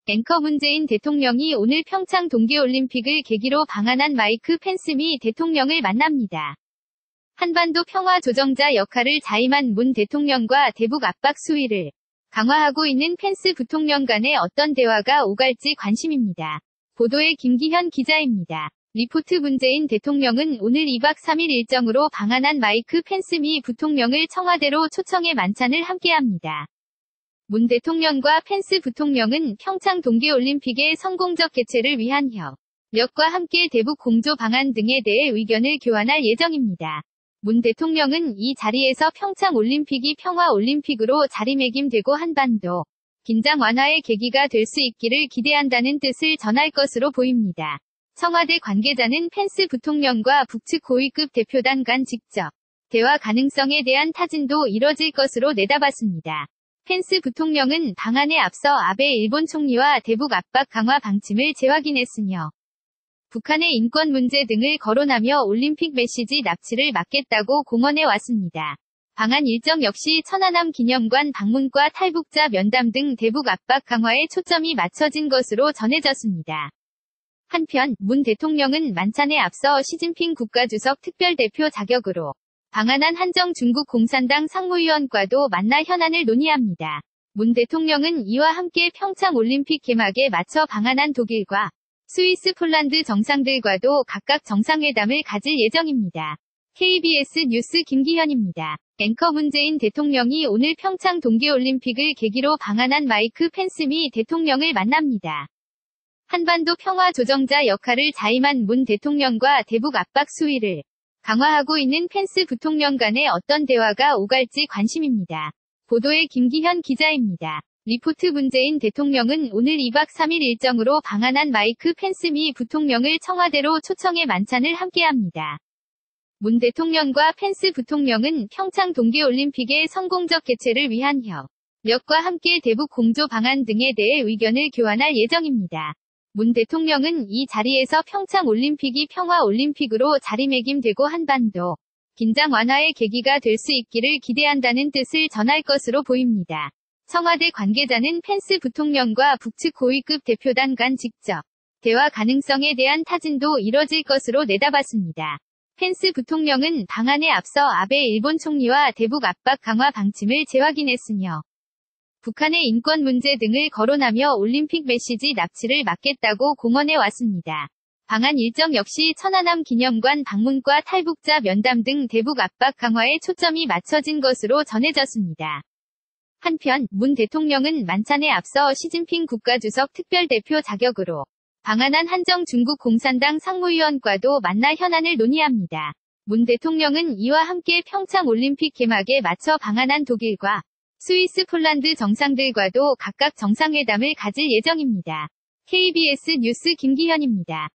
앵커 문재인 대통령이 오늘 평창 동계올림픽을 계기로 방한한 마이크 펜스 미 대통령을 만납니다. 한반도 평화 조정자 역할을 자임한 문 대통령과 대북 압박 수위를 강화하고 있는 펜스 부통령 간의 어떤 대화가 오갈지 관심입니다. 보도에 김기현 기자입니다. 리포트. 문재인 대통령은 오늘 2박 3일 일정으로 방한한 마이크 펜스 미 부통령을 청와대로 초청해 만찬을 함께합니다. 문 대통령과 펜스 부통령은 평창 동계올림픽의 성공적 개최를 위한 협력과 함께 대북 공조 방안 등에 대해 의견을 교환할 예정입니다. 문 대통령은 이 자리에서 평창 올림픽이 평화 올림픽으로 자리매김되고 한반도 긴장 완화의 계기가 될 수 있기를 기대한다는 뜻을 전할 것으로 보입니다. 청와대 관계자는 펜스 부통령과 북측 고위급 대표단 간 직접 대화 가능성에 대한 타진도 이뤄질 것으로 내다봤습니다. 펜스 부통령은 방한에 앞서 아베 일본 총리와 대북 압박 강화 방침을 재확인했으며 북한의 인권 문제 등을 거론하며 올림픽 메시지 납치를 막겠다고 공언해 왔습니다. 방한 일정 역시 천안함 기념관 방문과 탈북자 면담 등 대북 압박 강화에 초점이 맞춰진 것으로 전해졌습니다. 한편 문 대통령은 만찬에 앞서 시진핑 국가주석 특별대표 자격으로 방한한 한정 중국 공산당 상무위원과도 만나 현안을 논의합니다. 문 대통령은 이와 함께 평창 올림픽 개막에 맞춰 방한한 독일과 스위스, 폴란드 정상들과도 각각 정상회담을 가질 예정입니다. KBS 뉴스 김기현입니다. 앵커. 문재인 대통령이 오늘 평창 동계올림픽을 계기로 방한한 마이크 펜스 미 대통령을 만납니다. 한반도 평화 조정자 역할을 자임한 문 대통령과 대북 압박 수위를 강화하고 있는 펜스 부통령 간의 어떤 대화가 오갈지 관심입니다. 보도에 김기현 기자입니다. 리포트. 문재인 대통령은 오늘 2박 3일 일정으로 방한한 마이크 펜스 미 부통령을 청와대로 초청해 만찬을 함께합니다. 문 대통령과 펜스 부통령은 평창 동계올림픽의 성공적 개최를 위한 협력과 함께 대북 공조 방안 등에 대해 의견을 교환할 예정입니다. 문 대통령은 이 자리에서 평창 올림픽이 평화 올림픽으로 자리매김되고 한반도 긴장 완화의 계기가 될 수 있기를 기대한다는 뜻을 전할 것으로 보입니다. 청와대 관계자는 펜스 부통령과 북측 고위급 대표단 간 직접 대화 가능성에 대한 타진도 이뤄질 것으로 내다봤습니다. 펜스 부통령은 방한에 앞서 아베 일본 총리와 대북 압박 강화 방침을 재확인했으며 북한의 인권 문제 등을 거론하며 올림픽 메시지 납치를 막겠다고 공언해 왔습니다. 방한 일정 역시 천안함 기념관 방문과 탈북자 면담 등 대북 압박 강화에 초점이 맞춰진 것으로 전해졌습니다. 한편 문 대통령은 만찬에 앞서 시진핑 국가주석 특별대표 자격으로 방한한 한정 중국 공산당 상무위원과도 만나 현안을 논의합니다. 문 대통령은 이와 함께 평창 올림픽 개막에 맞춰 방한한 독일과 스위스, 폴란드 정상들과도 각각 정상회담을 가질 예정입니다. KBS 뉴스 김기현입니다.